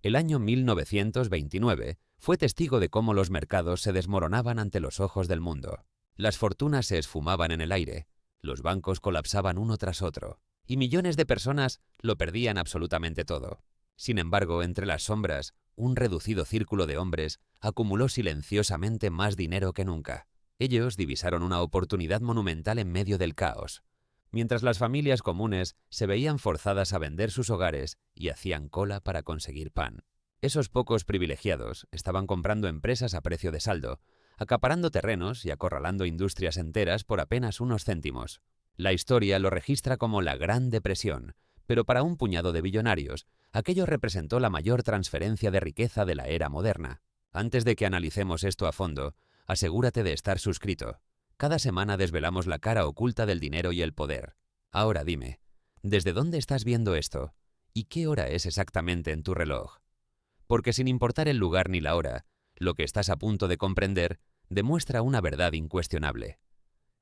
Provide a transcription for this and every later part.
El año 1929 fue testigo de cómo los mercados se desmoronaban ante los ojos del mundo. Las fortunas se esfumaban en el aire, los bancos colapsaban uno tras otro, y millones de personas lo perdían absolutamente todo. Sin embargo, entre las sombras, un reducido círculo de hombres acumuló silenciosamente más dinero que nunca. Ellos divisaron una oportunidad monumental en medio del caos. Mientras las familias comunes se veían forzadas a vender sus hogares y hacían cola para conseguir pan. Esos pocos privilegiados estaban comprando empresas a precio de saldo, acaparando terrenos y acorralando industrias enteras por apenas unos céntimos. La historia lo registra como la Gran Depresión, pero para un puñado de billonarios, aquello representó la mayor transferencia de riqueza de la era moderna. Antes de que analicemos esto a fondo, asegúrate de estar suscrito. Cada semana desvelamos la cara oculta del dinero y el poder. Ahora dime, ¿desde dónde estás viendo esto? ¿Y qué hora es exactamente en tu reloj? Porque sin importar el lugar ni la hora, lo que estás a punto de comprender demuestra una verdad incuestionable.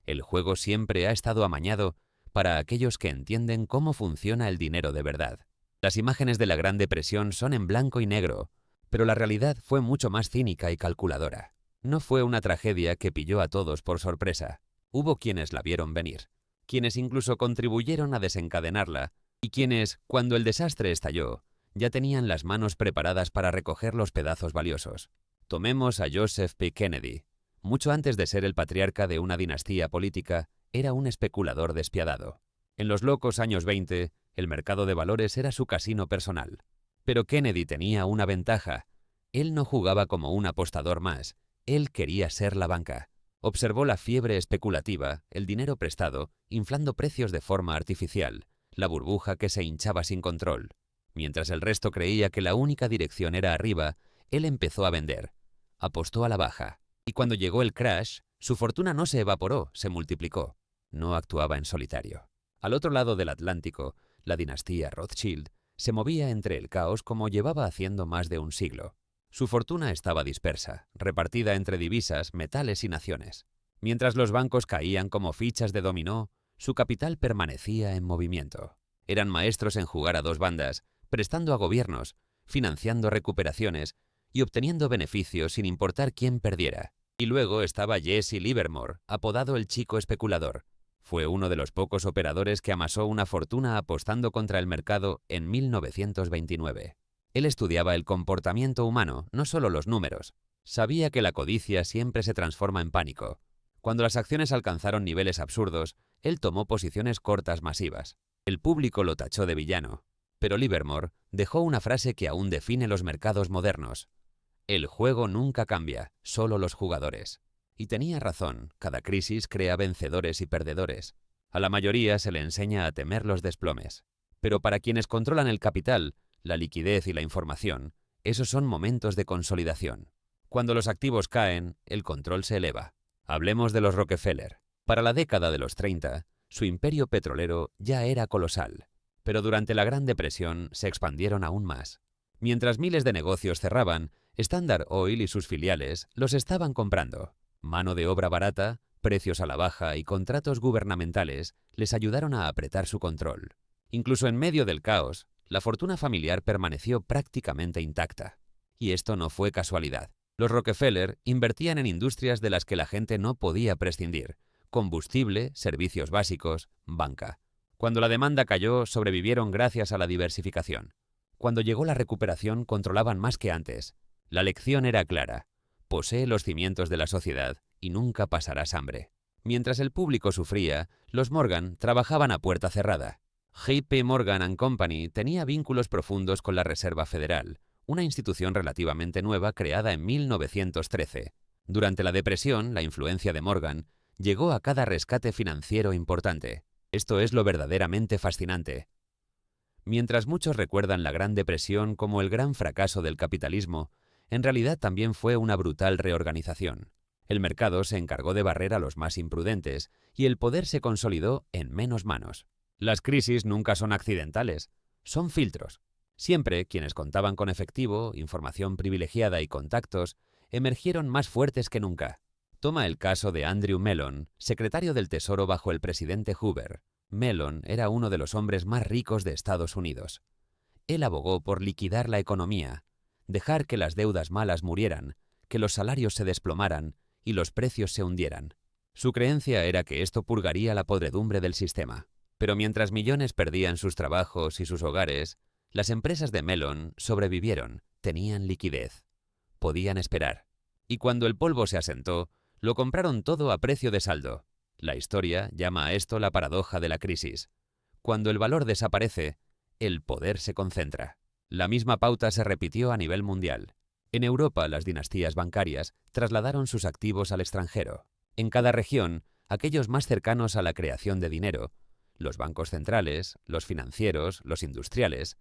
El juego siempre ha estado amañado para aquellos que entienden cómo funciona el dinero de verdad. Las imágenes de la Gran Depresión son en blanco y negro, pero la realidad fue mucho más cínica y calculadora. No fue una tragedia que pilló a todos por sorpresa. Hubo quienes la vieron venir, quienes incluso contribuyeron a desencadenarla, y quienes, cuando el desastre estalló, ya tenían las manos preparadas para recoger los pedazos valiosos. Tomemos a Joseph P. Kennedy. Mucho antes de ser el patriarca de una dinastía política, era un especulador despiadado. En los locos años 20, el mercado de valores era su casino personal. Pero Kennedy tenía una ventaja. Él no jugaba como un apostador más. Él quería ser la banca. Observó la fiebre especulativa, el dinero prestado, inflando precios de forma artificial, la burbuja que se hinchaba sin control. Mientras el resto creía que la única dirección era arriba, él empezó a vender. Apostó a la baja. Y cuando llegó el crash, su fortuna no se evaporó, se multiplicó. No actuaba en solitario. Al otro lado del Atlántico, la dinastía Rothschild se movía entre el caos como llevaba haciendo más de un siglo. Su fortuna estaba dispersa, repartida entre divisas, metales y naciones. Mientras los bancos caían como fichas de dominó, su capital permanecía en movimiento. Eran maestros en jugar a dos bandas, prestando a gobiernos, financiando recuperaciones y obteniendo beneficios sin importar quién perdiera. Y luego estaba Jesse Livermore, apodado el chico especulador. Fue uno de los pocos operadores que amasó una fortuna apostando contra el mercado en 1929. Él estudiaba el comportamiento humano, no solo los números. Sabía que la codicia siempre se transforma en pánico. Cuando las acciones alcanzaron niveles absurdos, él tomó posiciones cortas masivas. El público lo tachó de villano. Pero Livermore dejó una frase que aún define los mercados modernos. El juego nunca cambia, solo los jugadores. Y tenía razón, cada crisis crea vencedores y perdedores. A la mayoría se le enseña a temer los desplomes. Pero para quienes controlan el capital, la liquidez y la información, esos son momentos de consolidación. Cuando los activos caen, el control se eleva. Hablemos de los Rockefeller. Para la década de los 30, su imperio petrolero ya era colosal. Pero durante la Gran Depresión se expandieron aún más. Mientras miles de negocios cerraban, Standard Oil y sus filiales los estaban comprando. Mano de obra barata, precios a la baja y contratos gubernamentales les ayudaron a apretar su control. Incluso en medio del caos, la fortuna familiar permaneció prácticamente intacta. Y esto no fue casualidad. Los Rockefeller invertían en industrias de las que la gente no podía prescindir: combustible, servicios básicos, banca. Cuando la demanda cayó, sobrevivieron gracias a la diversificación. Cuando llegó la recuperación, controlaban más que antes. La lección era clara: posee los cimientos de la sociedad y nunca pasarás hambre. Mientras el público sufría, los Morgan trabajaban a puerta cerrada. J.P. Morgan & Company tenía vínculos profundos con la Reserva Federal, una institución relativamente nueva creada en 1913. Durante la Depresión, la influencia de Morgan llegó a cada rescate financiero importante. Esto es lo verdaderamente fascinante. Mientras muchos recuerdan la Gran Depresión como el gran fracaso del capitalismo, en realidad también fue una brutal reorganización. El mercado se encargó de barrer a los más imprudentes y el poder se consolidó en menos manos. Las crisis nunca son accidentales, son filtros. Siempre quienes contaban con efectivo, información privilegiada y contactos emergieron más fuertes que nunca. Toma el caso de Andrew Mellon, secretario del Tesoro bajo el presidente Hoover. Mellon era uno de los hombres más ricos de Estados Unidos. Él abogó por liquidar la economía, dejar que las deudas malas murieran, que los salarios se desplomaran y los precios se hundieran. Su creencia era que esto purgaría la podredumbre del sistema. Pero mientras millones perdían sus trabajos y sus hogares, las empresas de Mellon sobrevivieron, tenían liquidez. Podían esperar. Y cuando el polvo se asentó, lo compraron todo a precio de saldo. La historia llama a esto la paradoja de la crisis. Cuando el valor desaparece, el poder se concentra. La misma pauta se repitió a nivel mundial. En Europa, las dinastías bancarias trasladaron sus activos al extranjero. En cada región, aquellos más cercanos a la creación de dinero, los bancos centrales, los financieros, los industriales,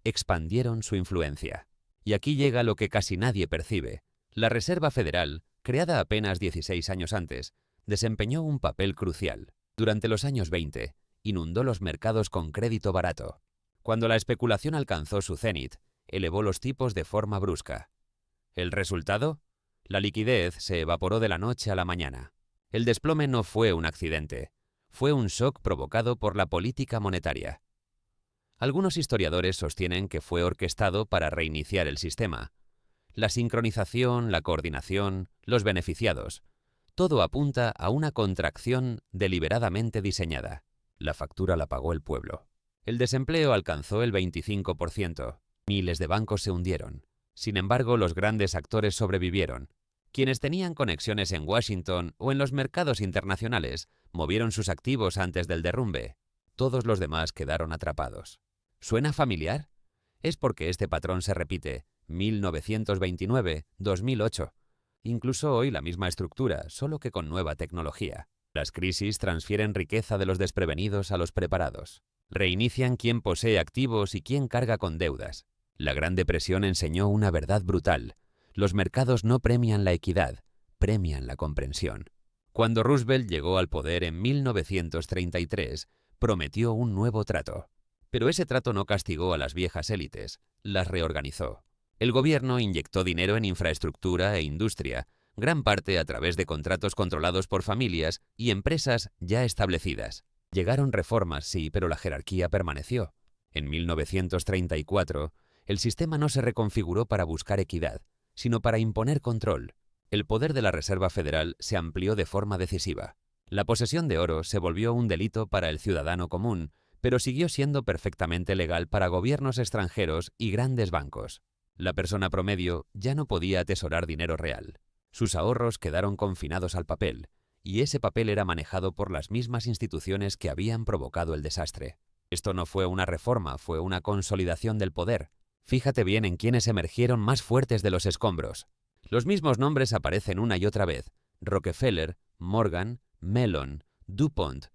expandieron su influencia. Y aquí llega lo que casi nadie percibe. La Reserva Federal, creada apenas 16 años antes, desempeñó un papel crucial. Durante los años 20, inundó los mercados con crédito barato. Cuando la especulación alcanzó su cenit, elevó los tipos de forma brusca. ¿El resultado? La liquidez se evaporó de la noche a la mañana. El desplome no fue un accidente, fue un shock provocado por la política monetaria. Algunos historiadores sostienen que fue orquestado para reiniciar el sistema. La sincronización, la coordinación, los beneficiados, todo apunta a una contracción deliberadamente diseñada. La factura la pagó el pueblo. El desempleo alcanzó el 25%. Miles de bancos se hundieron. Sin embargo, los grandes actores sobrevivieron. Quienes tenían conexiones en Washington o en los mercados internacionales movieron sus activos antes del derrumbe. Todos los demás quedaron atrapados. ¿Suena familiar? Es porque este patrón se repite. 1929, 2008. Incluso hoy la misma estructura, solo que con nueva tecnología. Las crisis transfieren riqueza de los desprevenidos a los preparados. Reinician quién posee activos y quién carga con deudas. La Gran Depresión enseñó una verdad brutal. Los mercados no premian la equidad, premian la comprensión. Cuando Roosevelt llegó al poder en 1933, prometió un nuevo trato. Pero ese trato no castigó a las viejas élites, las reorganizó. El gobierno inyectó dinero en infraestructura e industria, gran parte a través de contratos controlados por familias y empresas ya establecidas. Llegaron reformas, sí, pero la jerarquía permaneció. En 1934, el sistema no se reconfiguró para buscar equidad, sino para imponer control. El poder de la Reserva Federal se amplió de forma decisiva. La posesión de oro se volvió un delito para el ciudadano común, pero siguió siendo perfectamente legal para gobiernos extranjeros y grandes bancos. La persona promedio ya no podía atesorar dinero real. Sus ahorros quedaron confinados al papel, y ese papel era manejado por las mismas instituciones que habían provocado el desastre. Esto no fue una reforma, fue una consolidación del poder. Fíjate bien en quienes emergieron más fuertes de los escombros. Los mismos nombres aparecen una y otra vez: Rockefeller, Morgan, Mellon, DuPont.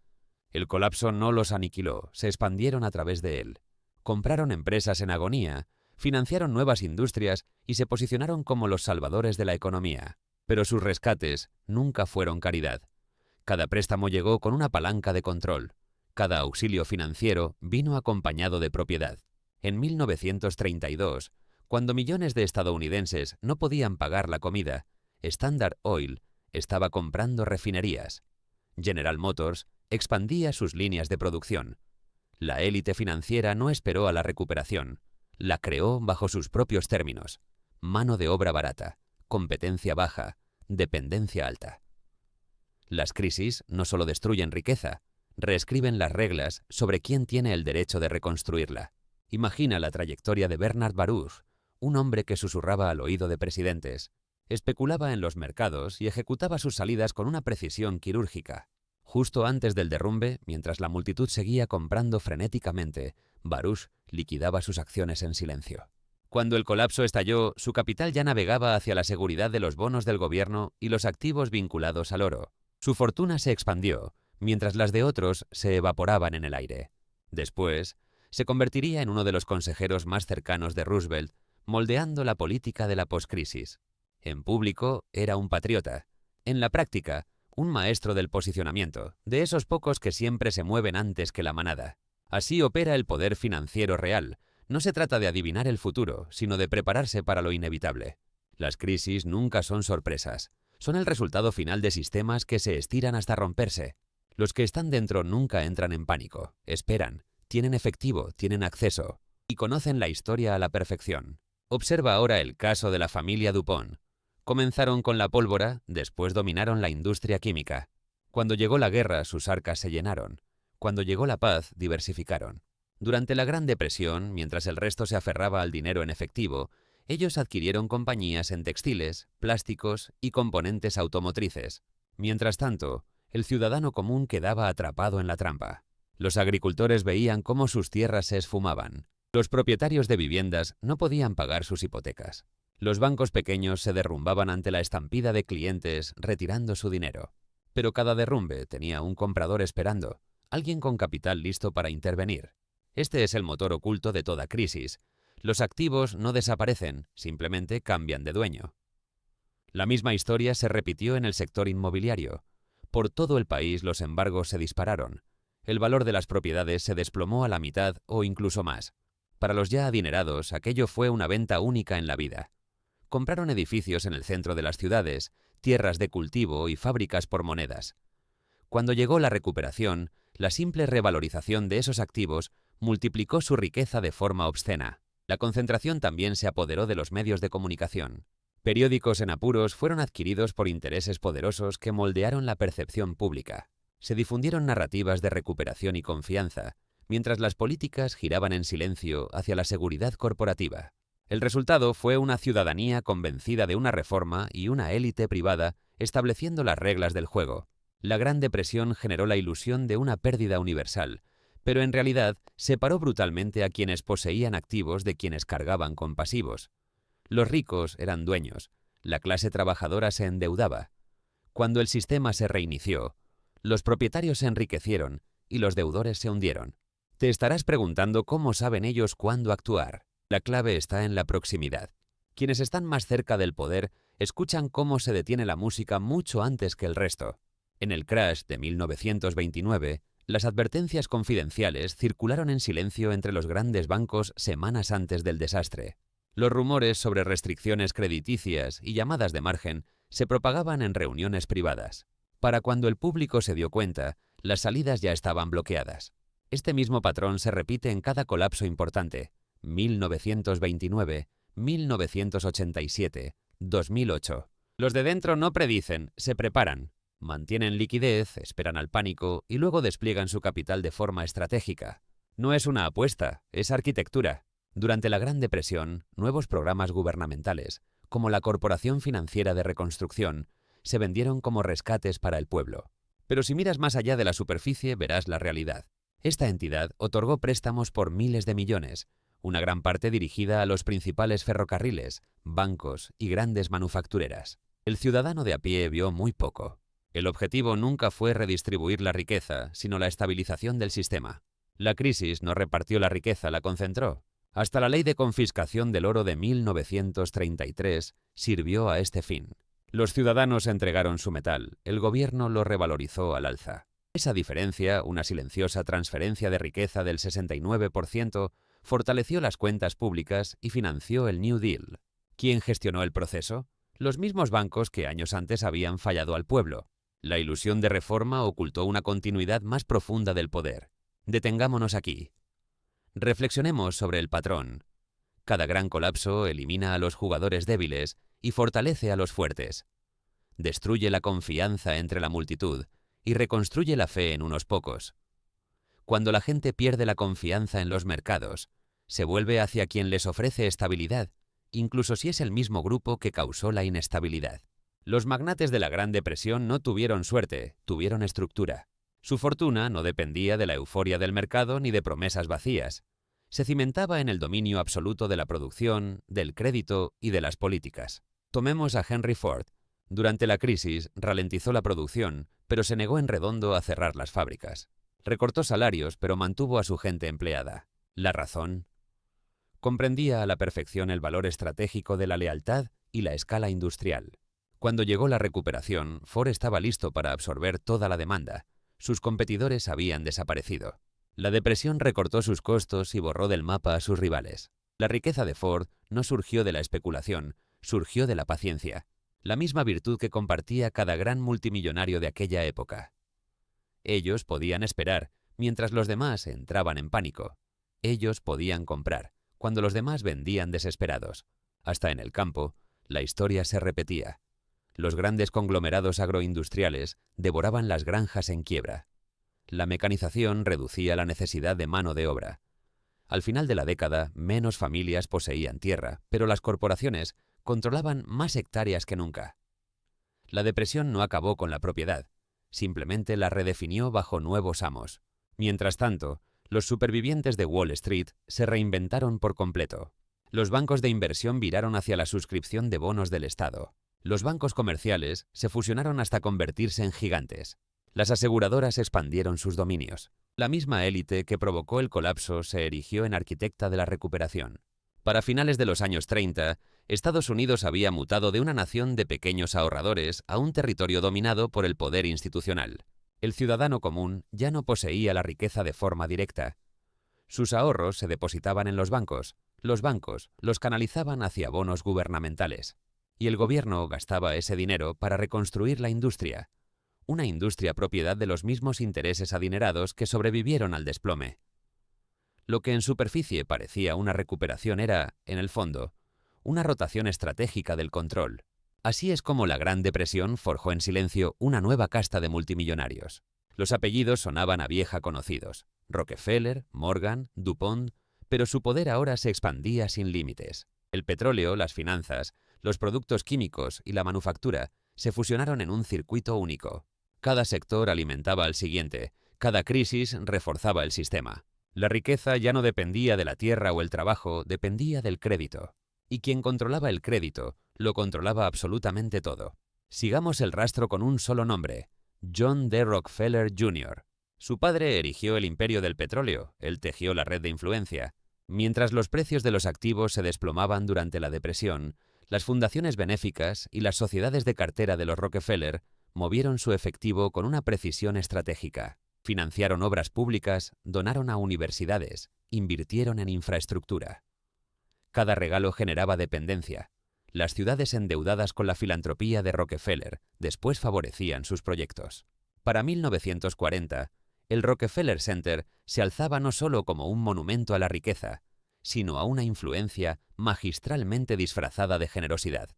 El colapso no los aniquiló, se expandieron a través de él. Compraron empresas en agonía, financiaron nuevas industrias y se posicionaron como los salvadores de la economía. Pero sus rescates nunca fueron caridad. Cada préstamo llegó con una palanca de control. Cada auxilio financiero vino acompañado de propiedad. En 1932, cuando millones de estadounidenses no podían pagar la comida, Standard Oil estaba comprando refinerías. General Motors expandía sus líneas de producción. La élite financiera no esperó a la recuperación. La creó bajo sus propios términos: mano de obra barata, competencia baja, dependencia alta. Las crisis no solo destruyen riqueza, reescriben las reglas sobre quién tiene el derecho de reconstruirla. Imagina la trayectoria de Bernard Baruch, un hombre que susurraba al oído de presidentes, especulaba en los mercados y ejecutaba sus salidas con una precisión quirúrgica. Justo antes del derrumbe, mientras la multitud seguía comprando frenéticamente, Baruch liquidaba sus acciones en silencio. Cuando el colapso estalló, su capital ya navegaba hacia la seguridad de los bonos del gobierno y los activos vinculados al oro. Su fortuna se expandió, mientras las de otros se evaporaban en el aire. Después, se convertiría en uno de los consejeros más cercanos de Roosevelt, moldeando la política de la poscrisis. En público era un patriota. En la práctica, un maestro del posicionamiento, de esos pocos que siempre se mueven antes que la manada. Así opera el poder financiero real. No se trata de adivinar el futuro, sino de prepararse para lo inevitable. Las crisis nunca son sorpresas. Son el resultado final de sistemas que se estiran hasta romperse. Los que están dentro nunca entran en pánico, esperan, tienen efectivo, tienen acceso y conocen la historia a la perfección. Observa ahora el caso de la familia DuPont. Comenzaron con la pólvora, después dominaron la industria química. Cuando llegó la guerra, sus arcas se llenaron. Cuando llegó la paz, diversificaron. Durante la Gran Depresión, mientras el resto se aferraba al dinero en efectivo, ellos adquirieron compañías en textiles, plásticos y componentes automotrices. Mientras tanto, el ciudadano común quedaba atrapado en la trampa. Los agricultores veían cómo sus tierras se esfumaban. Los propietarios de viviendas no podían pagar sus hipotecas. Los bancos pequeños se derrumbaban ante la estampida de clientes retirando su dinero. Pero cada derrumbe tenía un comprador esperando, alguien con capital listo para intervenir. Este es el motor oculto de toda crisis. Los activos no desaparecen, simplemente cambian de dueño. La misma historia se repitió en el sector inmobiliario. Por todo el país los embargos se dispararon. El valor de las propiedades se desplomó a la mitad o incluso más. Para los ya adinerados, aquello fue una venta única en la vida. Compraron edificios en el centro de las ciudades, tierras de cultivo y fábricas por monedas. Cuando llegó la recuperación, la simple revalorización de esos activos multiplicó su riqueza de forma obscena. La concentración también se apoderó de los medios de comunicación. Periódicos en apuros fueron adquiridos por intereses poderosos que moldearon la percepción pública. Se difundieron narrativas de recuperación y confianza, mientras las políticas giraban en silencio hacia la seguridad corporativa. El resultado fue una ciudadanía convencida de una reforma y una élite privada estableciendo las reglas del juego. La Gran Depresión generó la ilusión de una pérdida universal, pero en realidad separó brutalmente a quienes poseían activos de quienes cargaban con pasivos. Los ricos eran dueños, la clase trabajadora se endeudaba. Cuando el sistema se reinició, los propietarios se enriquecieron y los deudores se hundieron. Te estarás preguntando cómo saben ellos cuándo actuar. La clave está en la proximidad. Quienes están más cerca del poder escuchan cómo se detiene la música mucho antes que el resto. En el crash de 1929, las advertencias confidenciales circularon en silencio entre los grandes bancos semanas antes del desastre. Los rumores sobre restricciones crediticias y llamadas de margen se propagaban en reuniones privadas. Para cuando el público se dio cuenta, las salidas ya estaban bloqueadas. Este mismo patrón se repite en cada colapso importante: 1929, 1987, 2008. Los de dentro no predicen, se preparan. Mantienen liquidez, esperan al pánico y luego despliegan su capital de forma estratégica. No es una apuesta, es arquitectura. Durante la Gran Depresión, nuevos programas gubernamentales, como la Corporación Financiera de Reconstrucción, se vendieron como rescates para el pueblo. Pero si miras más allá de la superficie, verás la realidad. Esta entidad otorgó préstamos por miles de millones, una gran parte dirigida a los principales ferrocarriles, bancos y grandes manufactureras. El ciudadano de a pie vio muy poco. El objetivo nunca fue redistribuir la riqueza, sino la estabilización del sistema. La crisis no repartió la riqueza, la concentró. Hasta la ley de confiscación del oro de 1933 sirvió a este fin. Los ciudadanos entregaron su metal, el gobierno lo revalorizó al alza. Esa diferencia, una silenciosa transferencia de riqueza del 69%, fortaleció las cuentas públicas y financió el New Deal. ¿Quién gestionó el proceso? Los mismos bancos que años antes habían fallado al pueblo. La ilusión de reforma ocultó una continuidad más profunda del poder. Detengámonos aquí. Reflexionemos sobre el patrón. Cada gran colapso elimina a los jugadores débiles y fortalece a los fuertes. Destruye la confianza entre la multitud y reconstruye la fe en unos pocos. Cuando la gente pierde la confianza en los mercados, se vuelve hacia quien les ofrece estabilidad, incluso si es el mismo grupo que causó la inestabilidad. Los magnates de la Gran Depresión no tuvieron suerte, tuvieron estructura. Su fortuna no dependía de la euforia del mercado ni de promesas vacías. Se cimentaba en el dominio absoluto de la producción, del crédito y de las políticas. Tomemos a Henry Ford. Durante la crisis ralentizó la producción, pero se negó en redondo a cerrar las fábricas. Recortó salarios, pero mantuvo a su gente empleada. ¿La razón? Comprendía a la perfección el valor estratégico de la lealtad y la escala industrial. Cuando llegó la recuperación, Ford estaba listo para absorber toda la demanda. Sus competidores habían desaparecido. La depresión recortó sus costos y borró del mapa a sus rivales. La riqueza de Ford no surgió de la especulación, surgió de la paciencia, la misma virtud que compartía cada gran multimillonario de aquella época. Ellos podían esperar, mientras los demás entraban en pánico. Ellos podían comprar, cuando los demás vendían desesperados. Hasta en el campo, la historia se repetía. Los grandes conglomerados agroindustriales devoraban las granjas en quiebra. La mecanización reducía la necesidad de mano de obra. Al final de la década, menos familias poseían tierra, pero las corporaciones controlaban más hectáreas que nunca. La depresión no acabó con la propiedad, simplemente la redefinió bajo nuevos amos. Mientras tanto, los supervivientes de Wall Street se reinventaron por completo. Los bancos de inversión viraron hacia la suscripción de bonos del Estado. Los bancos comerciales se fusionaron hasta convertirse en gigantes. Las aseguradoras expandieron sus dominios. La misma élite que provocó el colapso se erigió en arquitecta de la recuperación. Para finales de los años 30, Estados Unidos había mutado de una nación de pequeños ahorradores a un territorio dominado por el poder institucional. El ciudadano común ya no poseía la riqueza de forma directa. Sus ahorros se depositaban en los bancos los canalizaban hacia bonos gubernamentales. Y el gobierno gastaba ese dinero para reconstruir la industria. Una industria propiedad de los mismos intereses adinerados que sobrevivieron al desplome. Lo que en superficie parecía una recuperación era, en el fondo, una rotación estratégica del control. Así es como la Gran Depresión forjó en silencio una nueva casta de multimillonarios. Los apellidos sonaban a vieja conocidos: Rockefeller, Morgan, DuPont, pero su poder ahora se expandía sin límites. El petróleo, las finanzas, los productos químicos y la manufactura se fusionaron en un circuito único. Cada sector alimentaba al siguiente, cada crisis reforzaba el sistema. La riqueza ya no dependía de la tierra o el trabajo, dependía del crédito. Y quien controlaba el crédito, lo controlaba absolutamente todo. Sigamos el rastro con un solo nombre: John D. Rockefeller Jr. Su padre erigió el imperio del petróleo, él tejió la red de influencia. Mientras los precios de los activos se desplomaban durante la depresión, las fundaciones benéficas y las sociedades de cartera de los Rockefeller movieron su efectivo con una precisión estratégica. Financiaron obras públicas, donaron a universidades, invirtieron en infraestructura. Cada regalo generaba dependencia. Las ciudades endeudadas con la filantropía de Rockefeller después favorecían sus proyectos. Para 1940, el Rockefeller Center se alzaba no solo como un monumento a la riqueza, sino a una influencia magistralmente disfrazada de generosidad.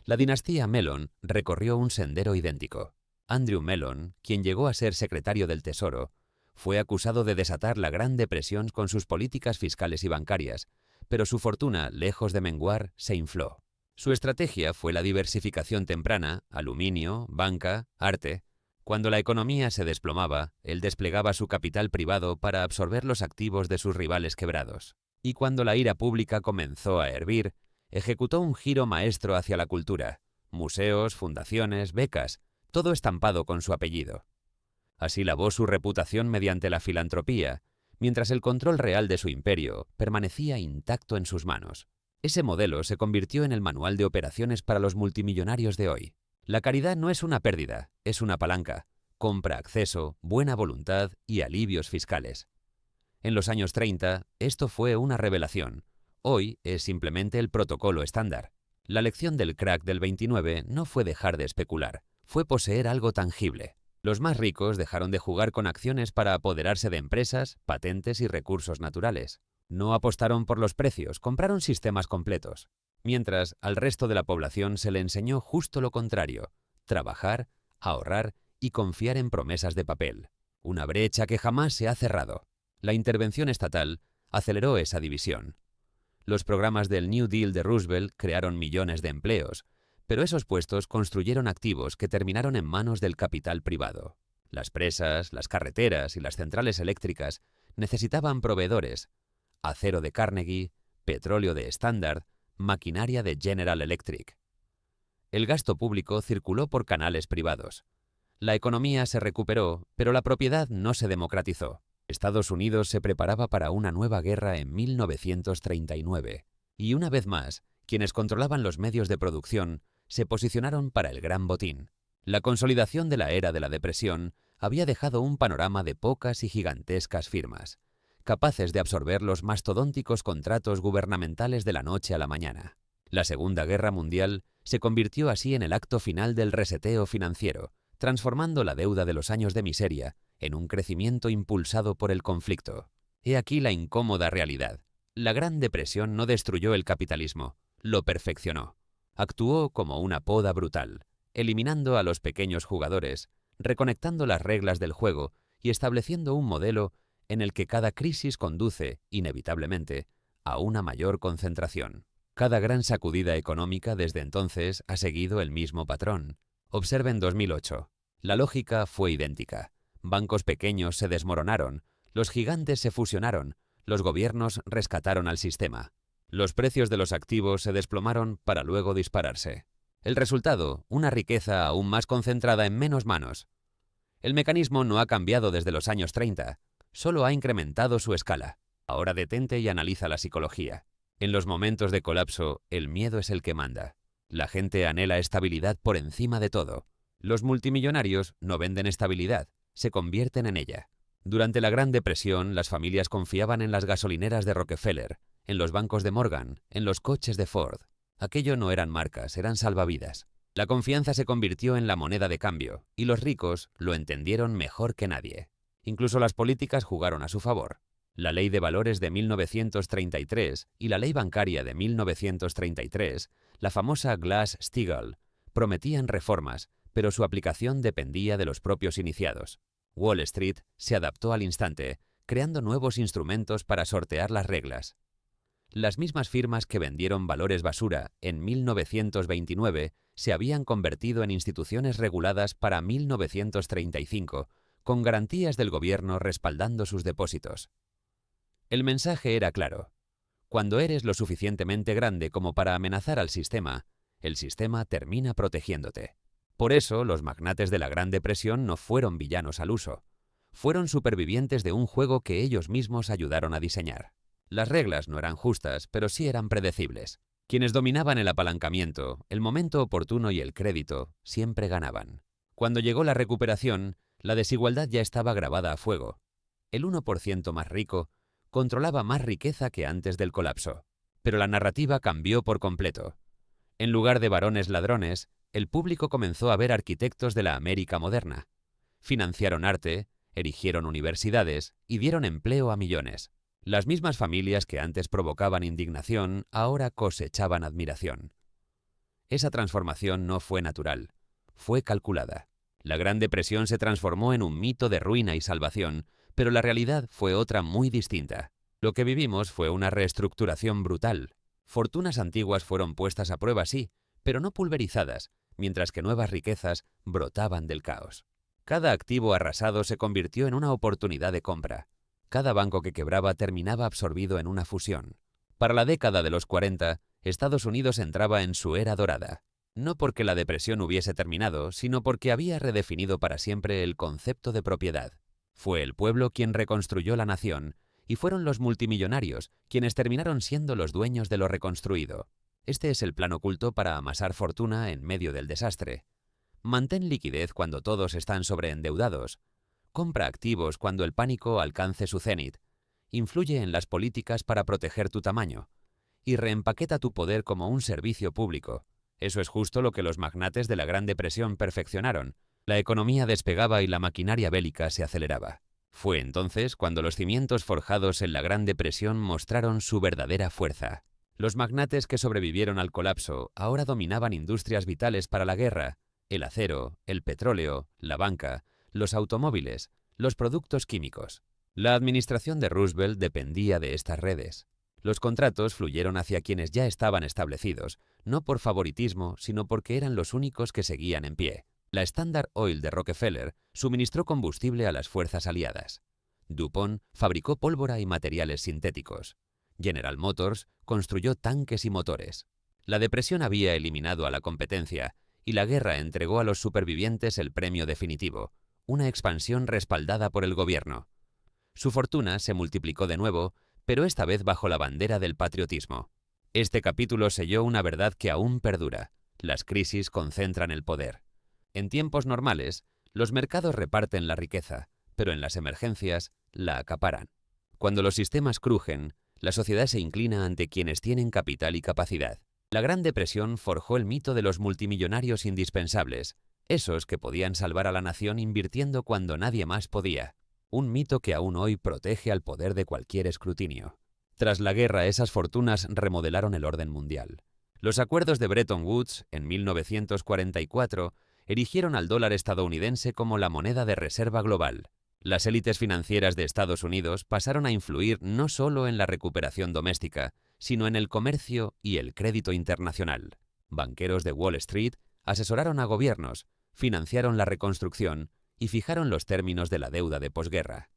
La dinastía Mellon recorrió un sendero idéntico. Andrew Mellon, quien llegó a ser secretario del Tesoro, fue acusado de desatar la Gran Depresión con sus políticas fiscales y bancarias, pero su fortuna, lejos de menguar, se infló. Su estrategia fue la diversificación temprana: aluminio, banca, arte. Cuando la economía se desplomaba, él desplegaba su capital privado para absorber los activos de sus rivales quebrados. Y cuando la ira pública comenzó a hervir, ejecutó un giro maestro hacia la cultura: museos, fundaciones, becas, todo estampado con su apellido. Así lavó su reputación mediante la filantropía, mientras el control real de su imperio permanecía intacto en sus manos. Ese modelo se convirtió en el manual de operaciones para los multimillonarios de hoy. La caridad no es una pérdida, es una palanca. Compra acceso, buena voluntad y alivios fiscales. En los años 30, esto fue una revelación. Hoy es simplemente el protocolo estándar. La lección del crack del 29 no fue dejar de especular, fue poseer algo tangible. Los más ricos dejaron de jugar con acciones para apoderarse de empresas, patentes y recursos naturales. No apostaron por los precios, compraron sistemas completos. Mientras al resto de la población se le enseñó justo lo contrario: trabajar, ahorrar y confiar en promesas de papel. Una brecha que jamás se ha cerrado. La intervención estatal aceleró esa división. Los programas del New Deal de Roosevelt crearon millones de empleos, pero esos puestos construyeron activos que terminaron en manos del capital privado. Las presas, las carreteras y las centrales eléctricas necesitaban proveedores: acero de Carnegie, petróleo de Standard, maquinaria de General Electric. El gasto público circuló por canales privados. La economía se recuperó, pero la propiedad no se democratizó. Estados Unidos se preparaba para una nueva guerra en 1939, y una vez más, quienes controlaban los medios de producción se posicionaron para el gran botín. La consolidación de la era de la depresión había dejado un panorama de pocas y gigantescas firmas, capaces de absorber los mastodónticos contratos gubernamentales de la noche a la mañana. La Segunda Guerra Mundial se convirtió así en el acto final del reseteo financiero, transformando la deuda de los años de miseria en un crecimiento impulsado por el conflicto. He aquí la incómoda realidad: la Gran Depresión no destruyó el capitalismo, lo perfeccionó. Actuó como una poda brutal, eliminando a los pequeños jugadores, reconectando las reglas del juego y estableciendo un modelo en el que cada crisis conduce, inevitablemente, a una mayor concentración. Cada gran sacudida económica desde entonces ha seguido el mismo patrón. Observen 2008. La lógica fue idéntica. Bancos pequeños se desmoronaron, los gigantes se fusionaron, los gobiernos rescataron al sistema. Los precios de los activos se desplomaron para luego dispararse. El resultado, una riqueza aún más concentrada en menos manos. El mecanismo no ha cambiado desde los años 30, solo ha incrementado su escala. Ahora detente y analiza la psicología. En los momentos de colapso, el miedo es el que manda. La gente anhela estabilidad por encima de todo. Los multimillonarios no venden estabilidad, se convierten en ella. Durante la Gran Depresión, las familias confiaban en las gasolineras de Rockefeller, en los bancos de Morgan, en los coches de Ford. Aquello no eran marcas, eran salvavidas. La confianza se convirtió en la moneda de cambio, y los ricos lo entendieron mejor que nadie. Incluso las políticas jugaron a su favor. La Ley de Valores de 1933 y la Ley Bancaria de 1933, la famosa Glass-Steagall, prometían reformas, pero su aplicación dependía de los propios iniciados. Wall Street se adaptó al instante, creando nuevos instrumentos para sortear las reglas. Las mismas firmas que vendieron valores basura en 1929 se habían convertido en instituciones reguladas para 1935, con garantías del gobierno respaldando sus depósitos. El mensaje era claro. Cuando eres lo suficientemente grande como para amenazar al sistema, el sistema termina protegiéndote. Por eso, los magnates de la Gran Depresión no fueron villanos al uso. Fueron supervivientes de un juego que ellos mismos ayudaron a diseñar. Las reglas no eran justas, pero sí eran predecibles. Quienes dominaban el apalancamiento, el momento oportuno y el crédito, siempre ganaban. Cuando llegó la recuperación, la desigualdad ya estaba grabada a fuego. El 1% más rico controlaba más riqueza que antes del colapso. Pero la narrativa cambió por completo. En lugar de varones ladrones, el público comenzó a ver arquitectos de la América moderna. Financiaron arte, erigieron universidades y dieron empleo a millones. Las mismas familias que antes provocaban indignación, ahora cosechaban admiración. Esa transformación no fue natural, fue calculada. La Gran Depresión se transformó en un mito de ruina y salvación, pero la realidad fue otra muy distinta. Lo que vivimos fue una reestructuración brutal. Fortunas antiguas fueron puestas a prueba, sí, pero no pulverizadas, mientras que nuevas riquezas brotaban del caos. Cada activo arrasado se convirtió en una oportunidad de compra. Cada banco que quebraba terminaba absorbido en una fusión. Para la década de los 40, Estados Unidos entraba en su era dorada. No porque la depresión hubiese terminado, sino porque había redefinido para siempre el concepto de propiedad. Fue el pueblo quien reconstruyó la nación, y fueron los multimillonarios quienes terminaron siendo los dueños de lo reconstruido. Este es el plan oculto para amasar fortuna en medio del desastre. Mantén liquidez cuando todos están sobreendeudados. Compra activos cuando el pánico alcance su cenit. Influye en las políticas para proteger tu tamaño. Y reempaqueta tu poder como un servicio público. Eso es justo lo que los magnates de la Gran Depresión perfeccionaron. La economía despegaba y la maquinaria bélica se aceleraba. Fue entonces cuando los cimientos forjados en la Gran Depresión mostraron su verdadera fuerza. Los magnates que sobrevivieron al colapso ahora dominaban industrias vitales para la guerra: el acero, el petróleo, la banca, los automóviles, los productos químicos. La administración de Roosevelt dependía de estas redes. Los contratos fluyeron hacia quienes ya estaban establecidos, no por favoritismo, sino porque eran los únicos que seguían en pie. La Standard Oil de Rockefeller suministró combustible a las fuerzas aliadas. DuPont fabricó pólvora y materiales sintéticos. General Motors construyó tanques y motores. La depresión había eliminado a la competencia, y la guerra entregó a los supervivientes el premio definitivo, una expansión respaldada por el gobierno. Su fortuna se multiplicó de nuevo, pero esta vez bajo la bandera del patriotismo. Este capítulo selló una verdad que aún perdura: las crisis concentran el poder. En tiempos normales, los mercados reparten la riqueza, pero en las emergencias la acaparan. Cuando los sistemas crujen, la sociedad se inclina ante quienes tienen capital y capacidad. La Gran Depresión forjó el mito de los multimillonarios indispensables, esos que podían salvar a la nación invirtiendo cuando nadie más podía. Un mito que aún hoy protege al poder de cualquier escrutinio. Tras la guerra, esas fortunas remodelaron el orden mundial. Los acuerdos de Bretton Woods, en 1944, erigieron al dólar estadounidense como la moneda de reserva global. Las élites financieras de Estados Unidos pasaron a influir no solo en la recuperación doméstica, sino en el comercio y el crédito internacional. Banqueros de Wall Street asesoraron a gobiernos, financiaron la reconstrucción y fijaron los términos de la deuda de posguerra.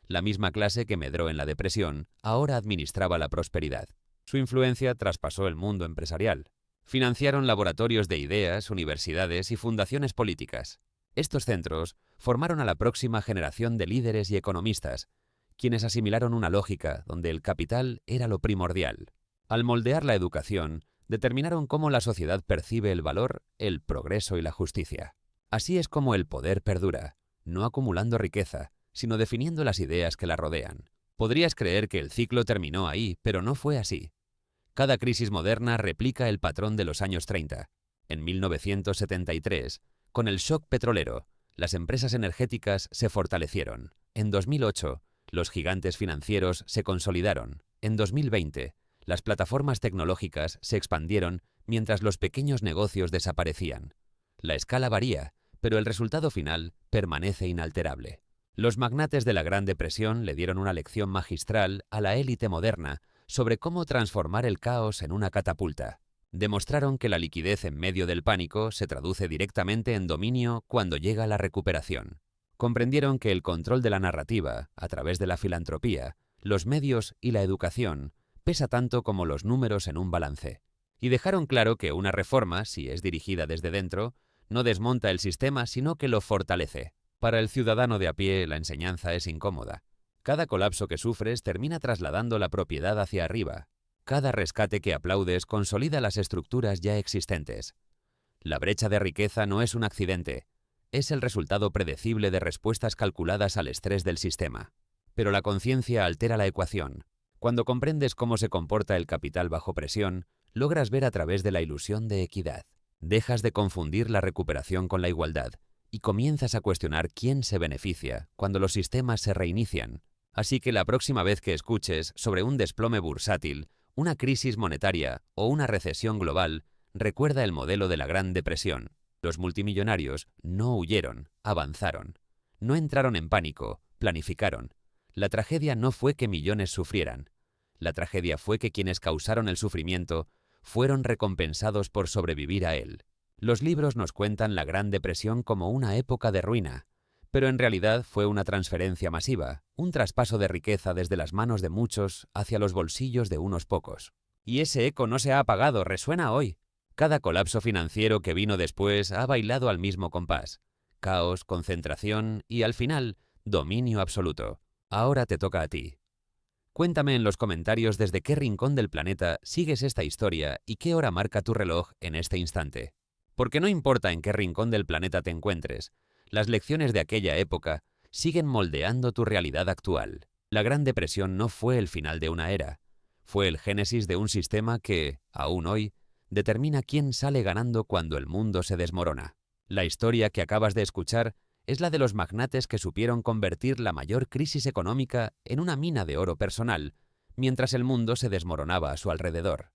La misma clase que medró en la depresión ahora administraba la prosperidad. Su influencia traspasó el mundo empresarial. Financiaron laboratorios de ideas, universidades y fundaciones políticas. Estos centros formaron a la próxima generación de líderes y economistas, quienes asimilaron una lógica donde el capital era lo primordial. Al moldear la educación, determinaron cómo la sociedad percibe el valor, el progreso y la justicia. Así es como el poder perdura, no acumulando riqueza, sino definiendo las ideas que la rodean. Podrías creer que el ciclo terminó ahí, pero no fue así. Cada crisis moderna replica el patrón de los años 30. En 1973, con el shock petrolero, las empresas energéticas se fortalecieron. En 2008, los gigantes financieros se consolidaron. En 2020, las plataformas tecnológicas se expandieron mientras los pequeños negocios desaparecían. La escala varía, pero el resultado final permanece inalterable. Los magnates de la Gran Depresión le dieron una lección magistral a la élite moderna sobre cómo transformar el caos en una catapulta. Demostraron que la liquidez en medio del pánico se traduce directamente en dominio cuando llega la recuperación. Comprendieron que el control de la narrativa, a través de la filantropía, los medios y la educación, pesa tanto como los números en un balance. Y dejaron claro que una reforma, si es dirigida desde dentro, no desmonta el sistema, sino que lo fortalece. Para el ciudadano de a pie, la enseñanza es incómoda. Cada colapso que sufres termina trasladando la propiedad hacia arriba. Cada rescate que aplaudes consolida las estructuras ya existentes. La brecha de riqueza no es un accidente, es el resultado predecible de respuestas calculadas al estrés del sistema. Pero la conciencia altera la ecuación. Cuando comprendes cómo se comporta el capital bajo presión, logras ver a través de la ilusión de equidad. Dejas de confundir la recuperación con la igualdad y comienzas a cuestionar quién se beneficia cuando los sistemas se reinician. Así que la próxima vez que escuches sobre un desplome bursátil, una crisis monetaria o una recesión global, recuerda el modelo de la Gran Depresión. Los multimillonarios no huyeron, avanzaron. No entraron en pánico, planificaron. La tragedia no fue que millones sufrieran. La tragedia fue que quienes causaron el sufrimiento fueron recompensados por sobrevivir a él. Los libros nos cuentan la Gran Depresión como una época de ruina, pero en realidad fue una transferencia masiva, un traspaso de riqueza desde las manos de muchos hacia los bolsillos de unos pocos. Y ese eco no se ha apagado, resuena hoy. Cada colapso financiero que vino después ha bailado al mismo compás. Caos, concentración y, al final, dominio absoluto. Ahora te toca a ti. Cuéntame en los comentarios desde qué rincón del planeta sigues esta historia y qué hora marca tu reloj en este instante. Porque no importa en qué rincón del planeta te encuentres, las lecciones de aquella época siguen moldeando tu realidad actual. La Gran Depresión no fue el final de una era, fue el génesis de un sistema que, aún hoy, determina quién sale ganando cuando el mundo se desmorona. La historia que acabas de escuchar es la de los magnates que supieron convertir la mayor crisis económica en una mina de oro personal, mientras el mundo se desmoronaba a su alrededor.